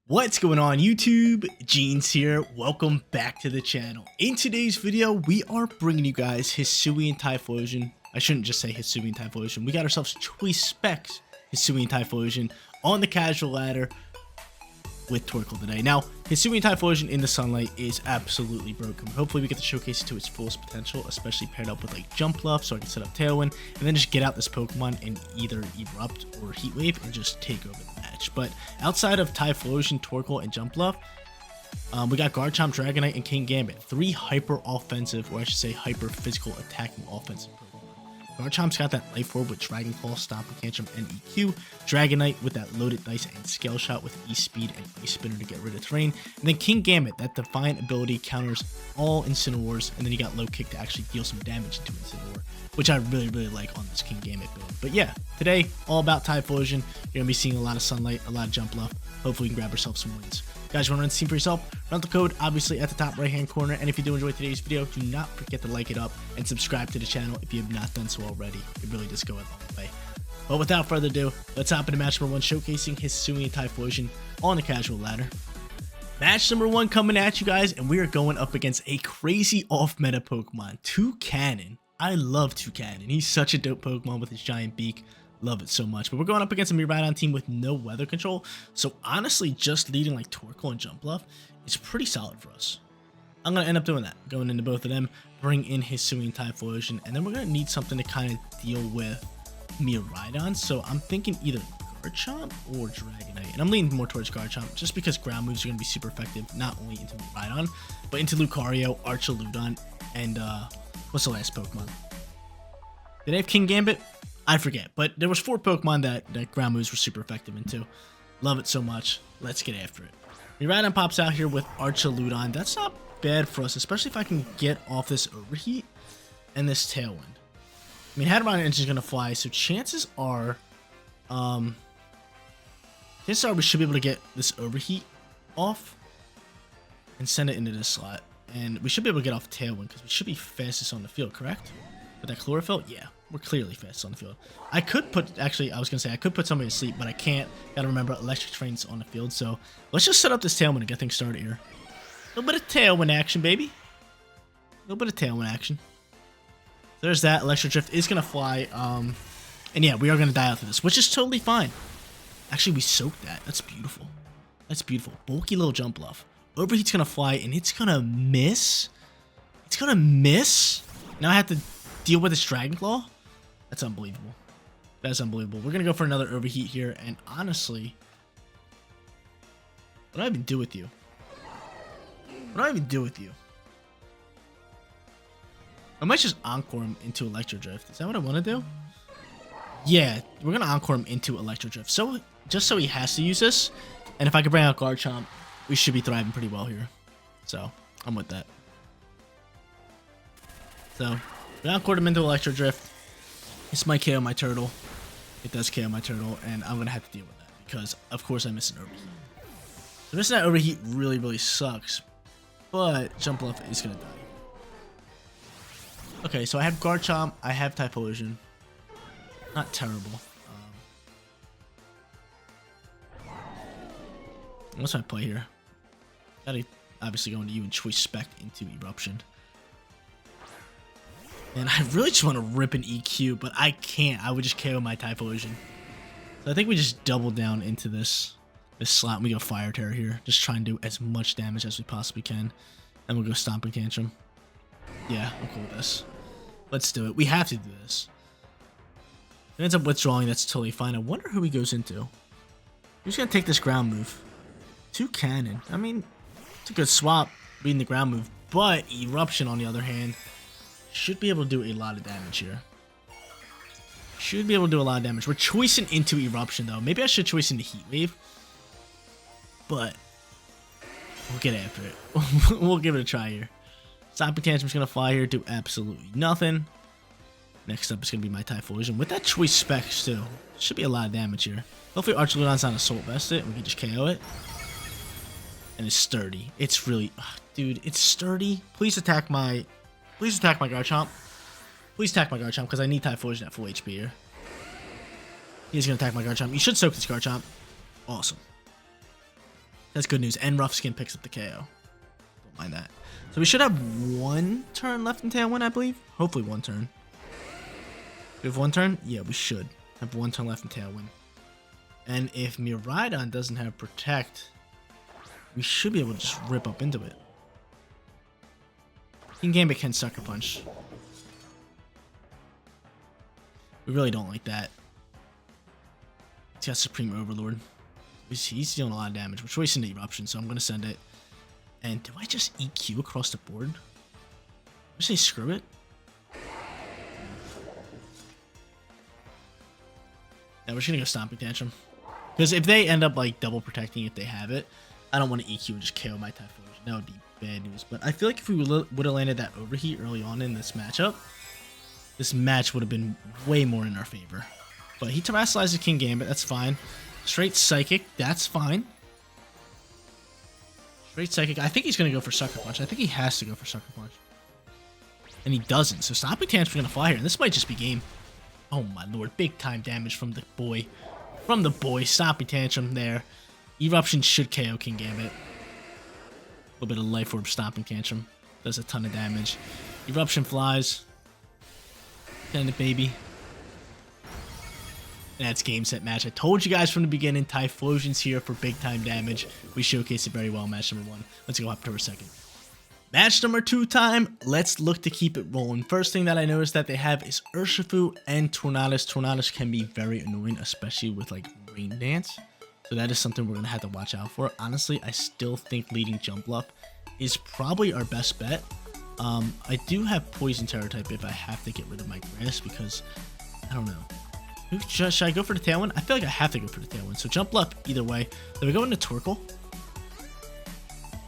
What's going on YouTube? Jeans here. Welcome back to the channel. In today's video, we are bringing you guys Hisuian Typhlosion. I shouldn't just say Hisuian Typhlosion. We got ourselves Choice Specs Hisuian Typhlosion on the casual ladder with Torkoal today. Now, Hisuian Typhlosion in the sunlight is absolutely broken. Hopefully we get to showcase it to its fullest potential, especially paired up with like Jump Bluff, so I can set up Tailwind, and then just get out this Pokemon and either Erupt or Heat Wave and just take over the match. But outside of Typhlosion, Torkoal, and Jump Bluff, we got Garchomp, Dragonite, and King Gambit. 3 hyper offensive, or I should say hyper physical attacking offensive Pokemon. Garchomp's got that Life Orb with Dragon Claw, Stomp, and Tantrum, and EQ. Dragonite with that Loaded Dice and Scale Shot with E-Speed and Ice Spinner to get rid of terrain. And then King Gambit, that Defiant ability counters all Incineroars, and then you got Low Kick to actually deal some damage into Incineroar, which I really like on this King Gambit build. But yeah, today, all about Typhlosion. You're going to be seeing a lot of Sunlight, a lot of Jump Bluff. Hopefully we can grab ourselves some wins. Guys, you want to run the team for yourself? Run the code, obviously, at the top right-hand corner. And if you do enjoy today's video, do not forget to like it up and subscribe to the channel if you have not done so already. It really does go a long way. But without further ado, let's hop into match number 1, showcasing Hisuian Typhlosion on the casual ladder. Match number 1 coming at you guys, and we are going up against a crazy off-meta Pokemon, Toucannon. I love Toucannon. He's such a dope Pokemon with his giant beak. Love it so much. But we're going up against a Miraidon team with no weather control. So honestly, just leading like Torkoal and Jump Bluff is pretty solid for us. I'm going to end up doing that. Going into both of them, bring in Hisuian Typhlosion, and then we're going to need something to kind of deal with Miraidon. So I'm thinking either Garchomp or Dragonite. And I'm leaning more towards Garchomp just because ground moves are going to be super effective, not only into Miraidon, but into Lucario, Archaludon, and what's the last Pokemon? Did I have King Gambit? I forget, but there was 4 Pokemon that ground moves were super effective into. Love it so much. Let's get after it. Miraidon pops out here with Archaludon. That's not bad for us, especially if I can get off this Overheat and this Tailwind. I mean, Hadron Engine's going to fly, so chances are we should be able to get this Overheat off and send it into this slot. And we should be able to get off Tailwind because we should be fastest on the field, correct? With that Chlorophyll? Yeah. We're clearly fast on the field. I could put, actually, I was going to say, I could put somebody to sleep, but I can't. Got to remember, Electric Train's on the field. So let's just set up this Tailwind and get things started here. A little bit of Tailwind action, baby. A little bit of Tailwind action. There's that. Electric Drift is going to fly. And yeah, we are going to die out through this, which is totally fine. Actually, we soaked that. That's beautiful. That's beautiful. Bulky little Jump Bluff. Overheat's going to fly, and it's going to miss. It's going to miss. Now I have to deal with this Dragon Claw. That's unbelievable. That's unbelievable. We're going to go for another Overheat here. And honestly, what do I even do with you? What do I even do with you? I might just Encore him into Electro Drift. Is that what I want to do? Yeah, we're going to Encore him into Electro Drift. So, just so he has to use this. And if I can bring out Garchomp, we should be thriving pretty well here. So, I'm with that. So, we Encored him into Electro Drift. This might KO my turtle. It does KO my turtle, and I'm going to have to deal with that because, of course, I missed an Overheat. So missing that Overheat really sucks, but Jump Bluff is going to die. Okay, so I have Garchomp, I have Typhlosion. Not terrible. What's my play here? Gotta obviously go into you and Choice Spec into Eruption. And I really just want to rip an EQ, but I can't. I would just KO my Typhlosion. So I think we just double down into this slot and we go Fire Terror here. Just try and do as much damage as we possibly can. And we'll go Stomping Tantrum. Yeah, I'm cool with this. Let's do it. We have to do this. If he ends up withdrawing, that's totally fine. I wonder who he goes into. Who's going to take this ground move? Toucannon. I mean, it's a good swap beating the ground move. But Eruption, on the other hand, should be able to do a lot of damage here. Should be able to do a lot of damage. We're choicing into Eruption, though. Maybe I should choice into Heat Wave. But we'll get after it. We'll give it a try here. Stomping Tantrum's going to fly here, do absolutely nothing. Next up is going to be my Typhlosion. With that Choice Specs, too. Should be a lot of damage here. Hopefully Archaludon's not Assault Vested, and we can just KO it. And it's sturdy. It's really... dude, it's sturdy. Please attack my Garchomp. Please attack my Garchomp, because I need Typhlosion at full HP here. He's going to attack my Garchomp. You should soak this Garchomp. Awesome. That's good news. And Rough Skin picks up the KO. Don't mind that. So we should have 1 turn left in Tailwind, I believe. Hopefully 1 turn. We have 1 turn? Yeah, we should have 1 turn left in Tailwind. And if Miraidon doesn't have Protect, we should be able to just rip up into it. King Gambit can Sucker Punch. We really don't like that. He's got Supreme Overlord. He's dealing a lot of damage. We're choosing the Eruption, so I'm going to send it. And do I just EQ across the board? I say screw it. Yeah, we're just going to go Stomping Tantrum. Because if they end up like double protecting if they have it, I don't want to EQ and just KO my Typhlosion. That would be bad news. But I feel like if we would have landed that Overheat early on in this matchup, this match would have been way more in our favor. But he terrestrializes King Gambit, that's fine. Straight Psychic, that's fine. Straight Psychic, I think he's going to go for Sucker Punch. I think he has to go for Sucker Punch. And he doesn't, so Stomping Tantrum's going to fly here. And this might just be game. Oh my lord, big time damage from the boy. From the boy, Stomping Tantrum there. Eruption should KO King Gambit. A little bit of Life Orb Stomping Tantrum. Does a ton of damage. Eruption flies. Send it, baby. That's game, set, match. I told you guys from the beginning, Typhlosion's here for big time damage. We showcased it very well in match number 1. Let's go up to our second. Match number 2 time. Let's look to keep it rolling. First thing that I noticed that they have is Urshifu and Tornadus. Tornadus can be very annoying, especially with like Rain Dance. So that is something we're going to have to watch out for. Honestly, I still think leading Jumpluff is probably our best bet. I do have Poison Terror type if I have to get rid of my Grass because, I don't know. Should I go for the Tailwind? I feel like I have to go for the Tailwind. So Jumpluff either way. Then we go into Torkoal.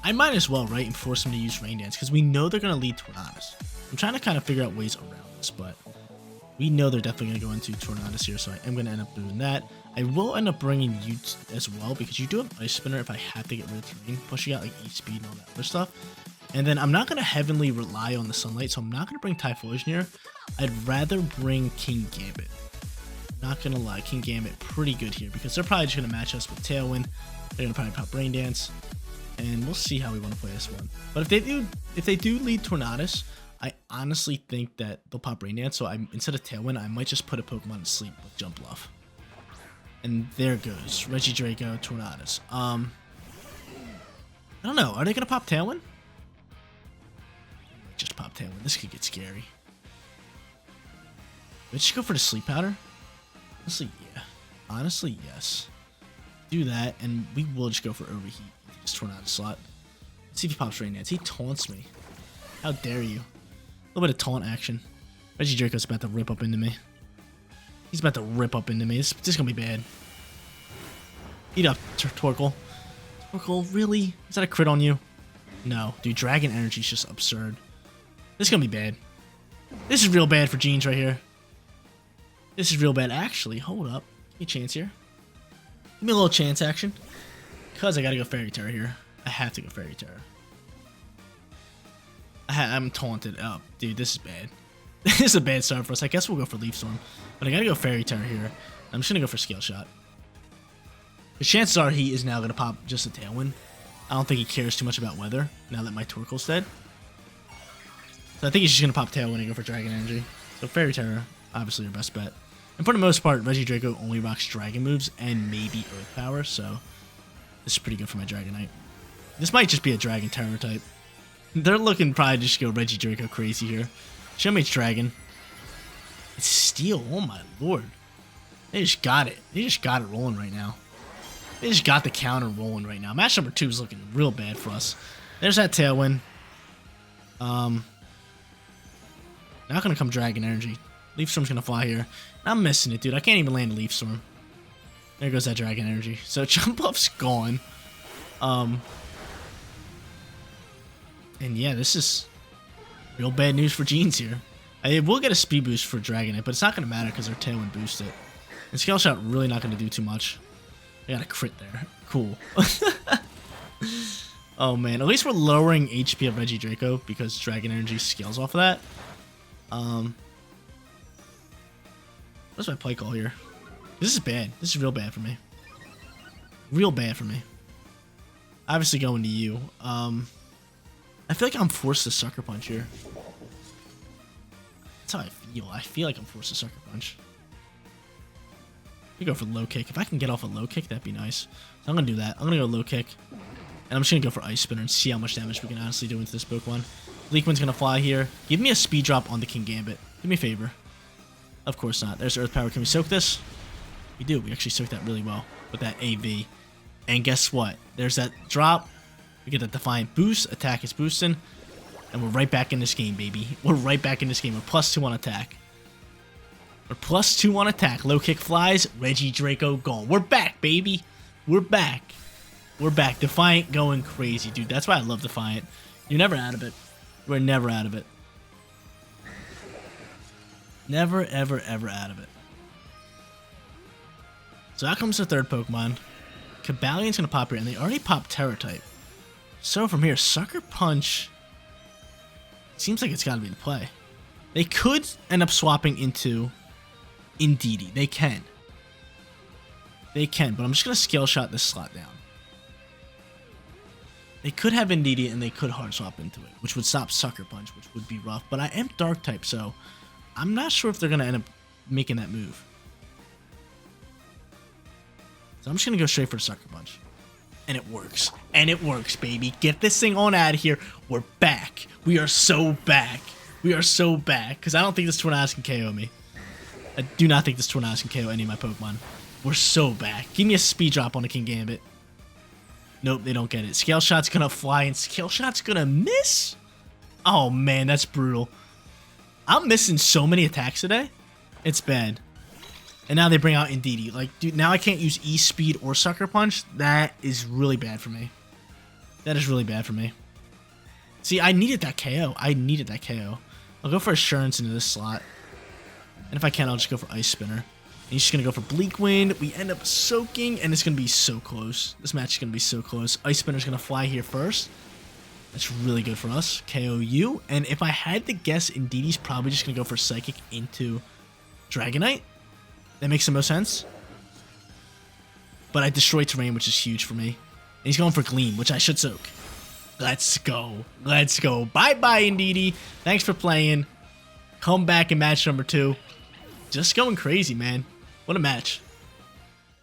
I might as well, right, and force him to use Rain Dance because we know they're going to lead Tornadus. I'm trying to kind of figure out ways around this, but we know they're definitely going to go into Tornadus here, so I am going to end up doing that. I will end up bringing you as well because you do have Ice Spinner if I have to get rid of Terrain. Plus you got like E-Speed and all that other stuff. And then I'm not going to heavily rely on the Sunlight, so I'm not going to bring Typhlosion here. I'd rather bring King Gambit. Not going to lie, King Gambit pretty good here because they're probably just going to match us with Tailwind. They're going to probably pop Rain Dance. And we'll see how we want to play this one. But if they do lead Tornadus, I honestly think that they'll pop Rain Dance. So instead of Tailwind, I might just put a Pokemon to sleep with Jumpluff. And there goes Regidrago, Tornadus. I don't know. Are they going to pop Tailwind? Just pop Tailwind. This could get scary. Let's just go for the Sleep Powder. Honestly, yeah. Honestly, yes. Do that, and we will just go for Overheat. Just Tornado slot. Let's see if he pops Rain Dance. He taunts me. How dare you? A little bit of taunt action. Regidrago's about to rip up into me. He's about to rip up into me. This is gonna be bad. Eat up, Torkoal. Torkoal, really? Is that a crit on you? No. Dude, Dragon Energy is just absurd. This is gonna be bad. This is real bad for Jeans right here. This is real bad. Actually, hold up. Give me a chance here. Give me a little chance action. Because I gotta go Fairy Terror here. I have to go Fairy Terror. I'm taunted up. Dude, this is bad. This is a bad start for us. I guess we'll go for Leaf Storm. But I gotta go Fairy Terror here. I'm just gonna go for Scale Shot. The chances are he is now gonna pop just a Tailwind. I don't think he cares too much about weather now that my Torkoal's dead. So I think he's just gonna pop Tailwind and go for Dragon Energy. So Fairy Terror, obviously your best bet. And for the most part, Regidrago only rocks Dragon moves and maybe Earth Power, so this is pretty good for my Dragonite. This might just be a Dragon Terror type. They're looking probably just to go Regidrago crazy here. Show me it's Dragon. It's Steel, oh my lord. They just got it. They just got it rolling right now. They just got the counter rolling right now. Match number 2 is looking real bad for us. There's that Tailwind. Not gonna come Dragon Energy. Leaf Storm's gonna fly here. I'm missing it, dude. I can't even land a Leaf Storm. There goes that Dragon Energy. So Jumpluff's gone. And yeah, this is real bad news for Jeans here. We'll get a speed boost for Dragonite, but it's not gonna matter because our Tailwind boosted it. And Scale Shot really not gonna do too much. I got a crit there. Cool. Oh man, at least we're lowering HP of Regidrago because Dragon Energy scales off of that. What's my play call here? This is bad. This is real bad for me. Real bad for me. Obviously going to you. I feel like I'm forced to Sucker Punch here. That's how I feel. I feel like I'm forced to Sucker Punch. We go for low kick. If I can get off a low kick, that'd be nice. So I'm going to do that. I'm going to go low kick. And I'm just going to go for Ice Spinner and see how much damage we can honestly do into this Pokemon. Bleak Wind's going to fly here. Give me a speed drop on the King Gambit. Do me a favor. Of course not. There's Earth Power. Can we soak this? We do. We actually soaked that really well with that AV. And guess what? There's that drop. We get that Defiant boost. Attack is boosting. And we're right back in this game, baby. We're right back in this game. We're +2 on attack. We're +2 on attack. Low kick flies. Regidrago gone. We're back, baby. We're back. We're back. Defiant going crazy, dude. That's why I love Defiant. You're never out of it. We're never out of it. Never, ever, ever out of it. So out comes the third Pokemon. Cabalion's going to pop here, and they already popped Terra-type. So from here, Sucker Punch seems like it's got to be the play. They could end up swapping into Indeedee. They can. They can, but I'm just going to Scale Shot this slot down. They could have Indeedee, and they could hard swap into it, which would stop Sucker Punch, which would be rough. But I am Dark-type, so I'm not sure if they're going to end up making that move. So I'm just going to go straight for the Sucker Punch. And it works. And it works, baby. Get this thing on out of here. We're back. We are so back. We are so back. Because I don't think this Tornadus can KO me. I do not think this Tornadus can KO any of my Pokemon. We're so back. Give me a speed drop on the King Gambit. Nope, they don't get it. Scale Shot's going to fly and Scale Shot's going to miss? Oh, man, that's brutal. I'm missing so many attacks today. It's bad. And now they bring out Indeedee. Like, dude, now I can't use E-Speed or Sucker Punch. That is really bad for me. That is really bad for me. See, I needed that KO. I needed that KO. I'll go for Assurance into this slot. And if I can, I'll just go for Ice Spinner. And he's just going to go for Bleak Wind. We end up soaking, and it's going to be so close. This match is going to be so close. Ice Spinner's going to fly here first. That's really good for us. KO you. And if I had to guess, Indeedee's probably just going to go for Psychic into Dragonite. That makes the most sense. But I destroy Terrain, which is huge for me. And he's going for Gleam, which I should soak. Let's go. Let's go. Bye-bye, Indeedee. Thanks for playing. Come back in match number 2. Just going crazy, man. What a match.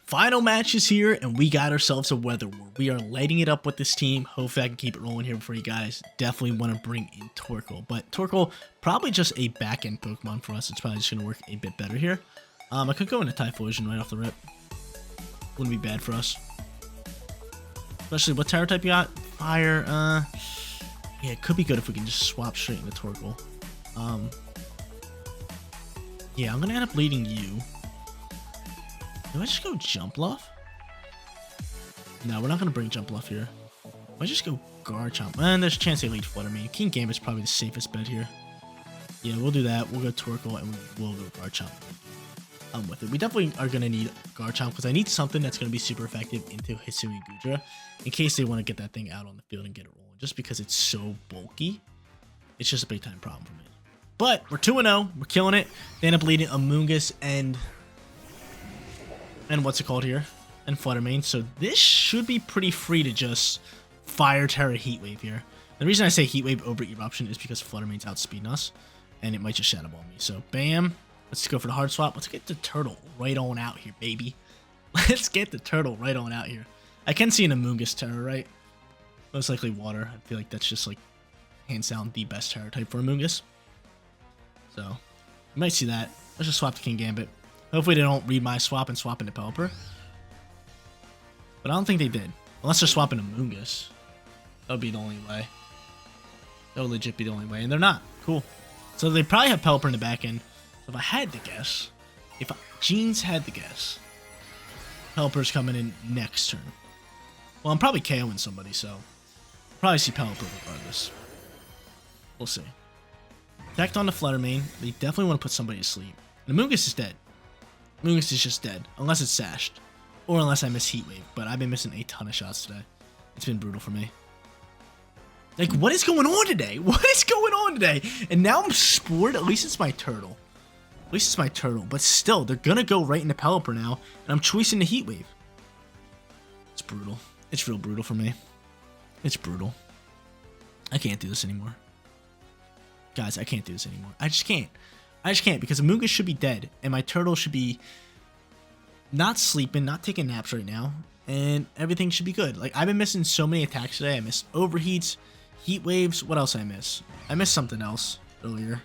Final match is here, and we got ourselves a Weather War. We are lighting it up with this team. Hopefully I can keep it rolling here for you guys. Definitely want to bring in Torkoal. But Torkoal, probably just a back-end Pokemon for us. It's probably just going to work a bit better here. I could go into Typhlosion right off the rip. Wouldn't be bad for us. Especially, what Terra type you got? Fire, yeah, it could be good if we can just swap straight into Torkoal. Yeah, I'm gonna end up leading you. Do I just go Jump Bluff? No, we're not gonna bring Jump Bluff here. I just go Garchomp. And there's a chance they lead Flutter Mane. King Gambit's probably the safest bet here. Yeah, we'll do that. We'll go Torkoal and we'll go Garchomp. I'm with it. We definitely are going to need Garchomp because I need something that's going to be super effective into Hisuian Gudra in case they want to get that thing out on the field and get it rolling. Just because it's so bulky, it's just a big time problem for me. But we're 2-0. We're killing it. They end up leading Amoonguss and what's it called here? And Flutter Mane. So this should be pretty free to just Fire Terra Heat Wave here. The reason I say Heat Wave over Eruption is because Flutter Mane's outspeeding us and it might just Shadow Ball me. So bam. Let's go for the hard swap. Let's get the turtle right on out here, baby. Let's get the turtle right on out here. I can see an Amoonguss Terra, right? Most likely water. I feel like that's just like hands down the best Terra type for Amoonguss. So you might see that. Let's just swap the King Gambit. Hopefully they don't read my swap and swap into Pelipper. But I don't think they did. Unless they're swapping Amoonguss. That would be the only way. That would legit be the only way. And they're not. Cool. So they probably have Pelipper in the back end. So if I had to guess, Jeans had to guess, Pelipper's coming in next turn. Well, I'm probably KOing somebody, so I'll probably see Pelipper regardless. We'll see. Attacked on the Flutter Mane. They definitely want to put somebody to sleep. And Amoonguss is dead. Amoonguss is just dead, unless it's sashed. Or unless I miss Heat Wave, but I've been missing a ton of shots today. It's been brutal for me. Like, what is going on today? What is going on today? And now I'm spored. At least it's my turtle. At least it's my turtle. But still, they're going to go right into Pelipper now. And I'm choosing the Heat Wave. It's brutal. It's real brutal for me. It's brutal. I can't do this anymore. Guys, I can't do this anymore. I just can't. I just can't because Amoonguss should be dead. And my turtle should be not sleeping, not taking naps right now. And everything should be good. Like, I've been missing so many attacks today. I missed overheats, heat waves. What else I miss? I missed something else earlier.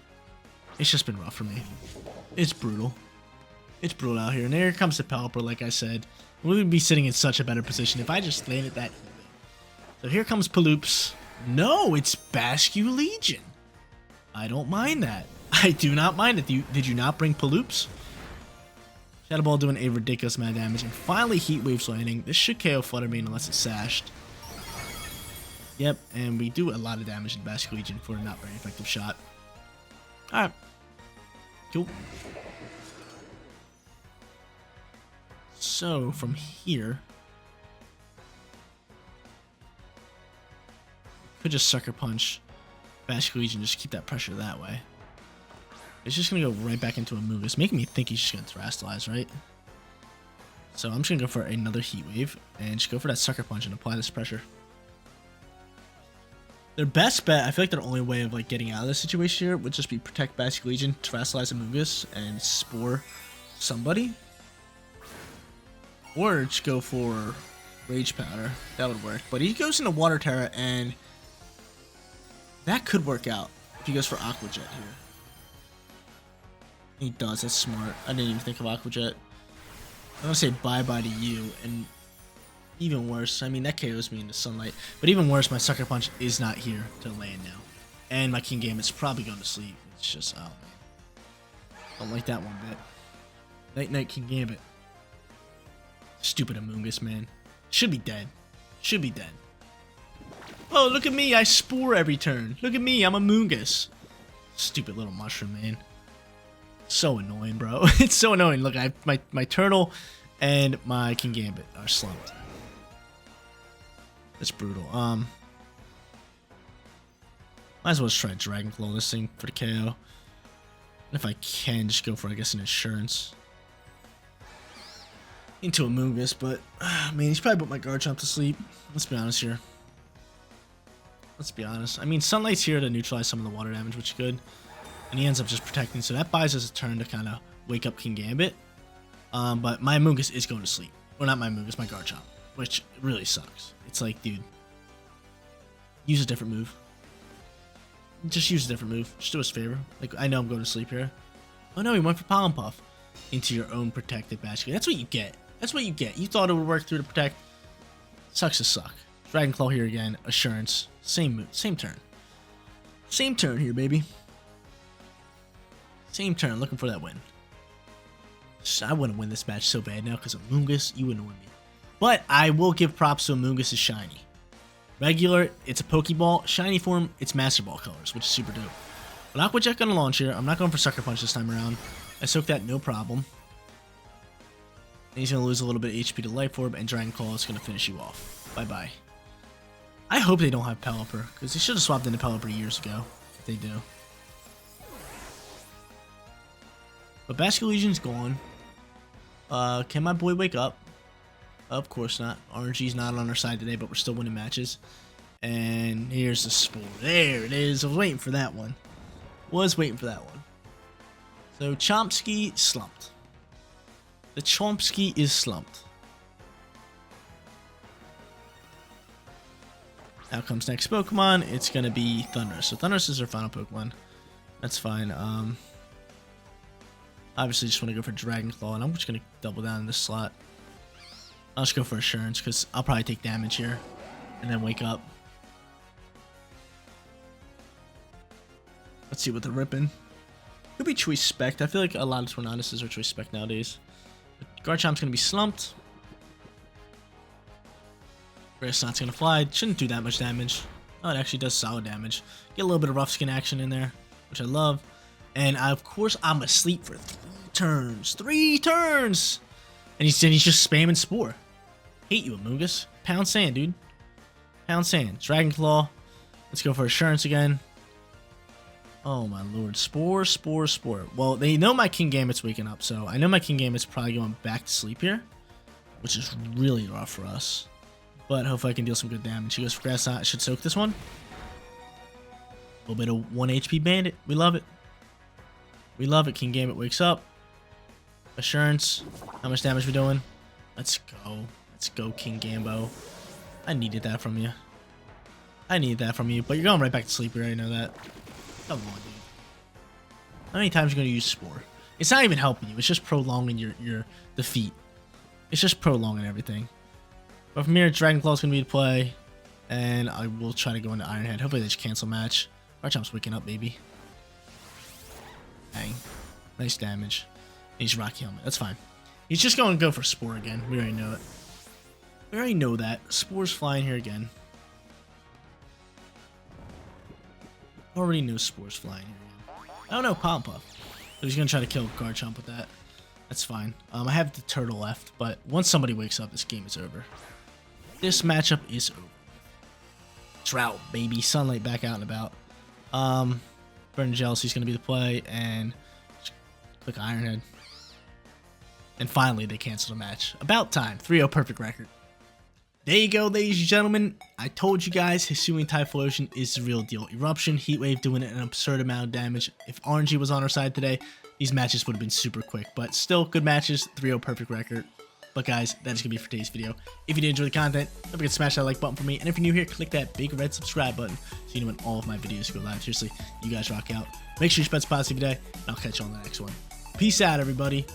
It's just been rough for me. It's brutal. It's brutal out here. And here comes the Pelipper, like I said. We would be sitting in such a better position if I just landed that. So here comes Paloops. No, it's Bascu Legion. I don't mind that. I do not mind it. Did you not bring Paloops? Shadow Ball doing a ridiculous amount of damage. And finally Heat Waves landing. This should KO Fluttermane unless it's sashed. Yep, and we do a lot of damage in Bascu Legion for a not very effective shot. Alright. Cool. So, from here, could just Sucker Punch Bascu Legion, just keep that pressure that way. It's just going to go right back into Amoonguss, making me think he's just going to Terastallize, right? So I'm just going to go for another Heat Wave, and just go for that Sucker Punch and apply this pressure. Their best bet, I feel like their only way of like getting out of this situation here would just be Protect Bascu Legion, Terastallize Amoonguss, and Spore somebody. Or just go for Rage Powder. That would work. But he goes into Water Terra, and that could work out if he goes for Aqua Jet here. He does. That's smart. I didn't even think of Aqua Jet. I'm going to say bye-bye to you. And even worse, I mean, that KOs me in the sunlight. But even worse, my Sucker Punch is not here to land now. And my King Gambit's probably going to sleep. It's just, oh, man. Don't like that one bit. Night-night King Gambit. Stupid Amoonguss, man. Should be dead. Should be dead. Oh, look at me. I Spore every turn. Look at me. I'm Amoonguss. Stupid little mushroom, man. So annoying, bro. It's so annoying. Look, my turtle and my King Gambit are slumped. That's brutal. Might as well just try to Dragon Claw this thing for the KO. And if I can, just go for, I guess, an Insurance into Amoonguss, but man, he's probably put my Garchomp to sleep. Let's be honest here. Let's be honest. I mean, Sunlight's here to neutralize some of the water damage, which is good. And he ends up just protecting, so that buys us a turn to kind of wake up King Gambit. But my Amoonguss is going to sleep. Or not my Amoonguss, my Garchomp, which really sucks. It's like, dude, use a different move. Just use a different move. Just do us a favor. Like, I know I'm going to sleep here. Oh no, he went for Pollen Puff into your own protected basket. That's what you get. That's what you get. You thought it would work through to protect. Sucks to suck. Dragon Claw here again. Assurance. Same move. Same turn. Same turn here, baby. Same turn. Looking for that win. I want to win this match so bad now because Amoonguss, you wouldn't win me. But I will give props to Amoonguss' shiny. Regular, it's a Pokeball. Shiny form, it's Master Ball colors, which is super dope. But Aqua Jet gonna launch here. I'm not going for Sucker Punch this time around. I soak that, no problem. And he's going to lose a little bit of HP to Life Orb, and Dragon Claw is going to finish you off. Bye-bye. I hope they don't have Pelipper, because they should have swapped into Pelipper years ago, if they do. But Bascu Legion's gone. Can my boy wake up? Of course not. RNG's not on our side today, but we're still winning matches. And here's the Spore. There it is. I was waiting for that one. So Chomsky slumped. The Chomsky is slumped. Now comes next Pokemon. It's going to be Thundurus. So Thundurus is our final Pokemon. That's fine. Obviously just want to go for Dragon Claw, and I'm just going to double down in this slot. I'll just go for Assurance, because I'll probably take damage here, and then wake up. Let's see what they're ripping. Could be Choice Spec. I feel like a lot of Tornaduses are Choice Spec nowadays. But Garchomp's going to be slumped. Grassnot's going to fly. Shouldn't do that much damage. Oh, it actually does solid damage. Get a little bit of Rough Skin action in there, which I love. And of course, I'm asleep for 3 turns. 3 turns! And he's just spamming Spore. Hate you, Amoonguss. Pound Sand, dude. Pound Sand. Dragon Claw. Let's go for Assurance again. Oh my lord. Spore, Spore, Spore. Well, they know my King Gambit's waking up, so I know my King Gambit's probably going back to sleep here, which is really rough for us. but hopefully I can deal some good damage. He goes for Grass Knot. I should soak this one. A little bit of 1 HP Bandit. We love it. We love it. King Gambit wakes up. Assurance. How much damage we doing? Let's go. Let's go, King Gambo. I needed that from you. I needed that from you, but you're going right back to sleep. We already know that. Come on, dude. How many times are you going to use Spore? It's not even helping you. It's just prolonging your defeat. It's just prolonging everything. But from here, Dragon Claw is going to be the play. And I will try to go into Iron Head. Hopefully they just cancel match. Garchomp's waking up, baby. Dang. Nice damage. He's Rocky Helmet. That's fine. He's just going to go for Spore again. We already know it. We already know that. Spore's flying here again. Already know Spore's flying here again. I don't know, Palm Puff. But he's going to try to kill Garchomp with that. That's fine. I have the turtle left, but once somebody wakes up, this game is over. This matchup is over. Drought, baby. Sunlight back out and about. Burning Jealousy's going to be the play, and click Iron Head. And finally, they cancel the match. About time. 3-0 perfect record. There you go, ladies and gentlemen. I told you guys, Hisuian Typhlosion is the real deal. Eruption, Heat Wave doing an absurd amount of damage. If RNG was on our side today, these matches would have been super quick. But still, good matches. 3-0 perfect record. But guys, that is going to be it for today's video. If you did enjoy the content, don't forget to smash that like button for me. And if you're new here, click that big red subscribe button so you know when all of my videos go live. Seriously, you guys rock out. Make sure you spread some positive today, and I'll catch you on the next one. Peace out, everybody.